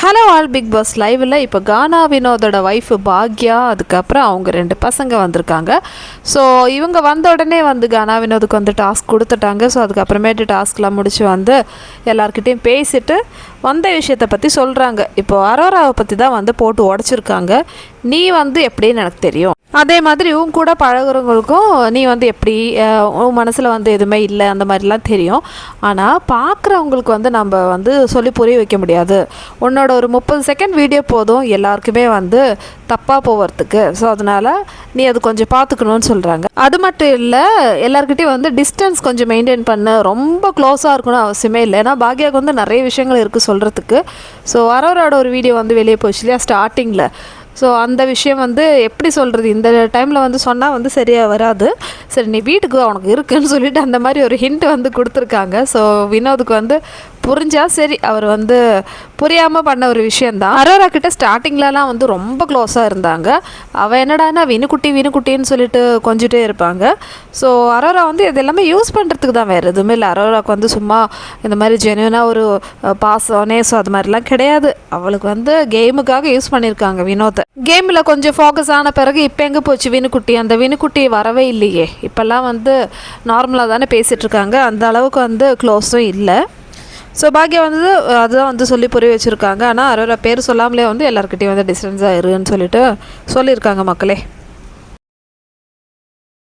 Hello all big pass லைவில் இப்போ கானா வினோதோட wife Bhagya, அதுக்கப்புறம் அவங்க 2 பசங்க வந்திருக்காங்க. ஸோ இவங்க வந்த உடனே வந்து கானா வினோதுக்கு வந்து டாஸ்க் கொடுத்துட்டாங்க. ஸோ அதுக்கப்புறமேட்டு டாஸ்க்லாம் முடிச்சு வந்து எல்லாருக்கிட்டையும் பேசிட்டு வந்த விஷயத்தை பற்றி சொல்கிறாங்க. இப்போது அரோராவை பற்றி தான் வந்து போட்டு உடச்சிருக்காங்க. நீ வந்து எப்படின்னு எனக்கு தெரியும், அதே மாதிரி உன் கூட பழகுறவங்களுக்கும் நீ வந்து எப்படி உன் மனசில் வந்து எதுவுமே இல்லை அந்த மாதிரிலாம் தெரியும். ஆனால் பார்க்குறவங்களுக்கு வந்து நம்ம வந்து சொல்லி புரிய வைக்க முடியாது. உன்னோட ஒரு 30 செகண்ட் வீடியோ போதும் எல்லாருக்குமே வந்து தப்பாக போகிறதுக்கு. ஸோ அதனால் நீ அது கொஞ்சம் பார்த்துக்கணுன்னு சொல்கிறாங்க. அது மட்டும் இல்லை, எல்லாருக்கிட்டையும் வந்து டிஸ்டன்ஸ் கொஞ்சம் மெயின்டைன் பண்ண, ரொம்ப க்ளோஸாக இருக்கணும்னு அவசியமே இல்லை. ஏன்னா பாக்யாவுக்கு வந்து நிறைய விஷயங்கள் இருக்குது சொல்கிறதுக்கு. ஸோ அரோராவோட ஒரு வீடியோ வந்து வெளியே போச்சு இல்லையா ஸ்டார்டிங்கில். ஸோ அந்த விஷயம் வந்து எப்படி சொல்கிறது, இந்த டைமில் வந்து சொன்னால் வந்து சரியாக வராது. சரி நீ வீட்டுக்கு உனக்கு இருக்குன்னு சொல்லிட்டு அந்த மாதிரி ஒரு ஹிண்ட் வந்து கொடுத்துருக்காங்க. ஸோ வினோதுக்கு வந்து புரிஞ்சால் சரி, அவர் வந்து புரியாமல் பண்ண ஒரு விஷயந்தான். அரோரா கிட்ட ஸ்டார்டிங்லலாம் வந்து ரொம்ப க்ளோஸாக இருந்தாங்க. அவள் என்னடானா வினுக்குட்டின்னு சொல்லிட்டு கொஞ்சிட்டே இருப்பாங்க. ஸோ அரோரா வந்து இது எல்லாமே யூஸ் பண்ணுறதுக்கு தான், வேறு எதுவுமே இல்லை. அரோராவுக்கு வந்து சும்மா இந்த மாதிரி ஜென்யூனாக ஒரு பாசம் நேசம் அது மாதிரிலாம் கிடையாது. அவளுக்கு வந்து கேமுக்காக யூஸ் பண்ணியிருக்காங்க வினோத்தை. கேமில் கொஞ்சம் ஃபோக்கஸ் ஆன பிறகு இப்போ எங்கே போச்சு வினுக்குட்டி, அந்த வினுக்குட்டி வரவே இல்லையே. இப்போல்லாம் வந்து நார்மலாக தானே பேசிகிட்ருக்காங்க, அந்த அளவுக்கு வந்து க்ளோஸும் இல்லை. ஸோ பாக்யா வந்து அதுதான் வந்து சொல்லி புரிய வச்சுருக்காங்க. ஆனால் அரோரா பேர் சொல்லாமலே வந்து எல்லாருக்கிட்டையும் வந்து டிஸ்டன்ஸாக இருன்னு சொல்லிட்டு சொல்லியிருக்காங்க மக்களே.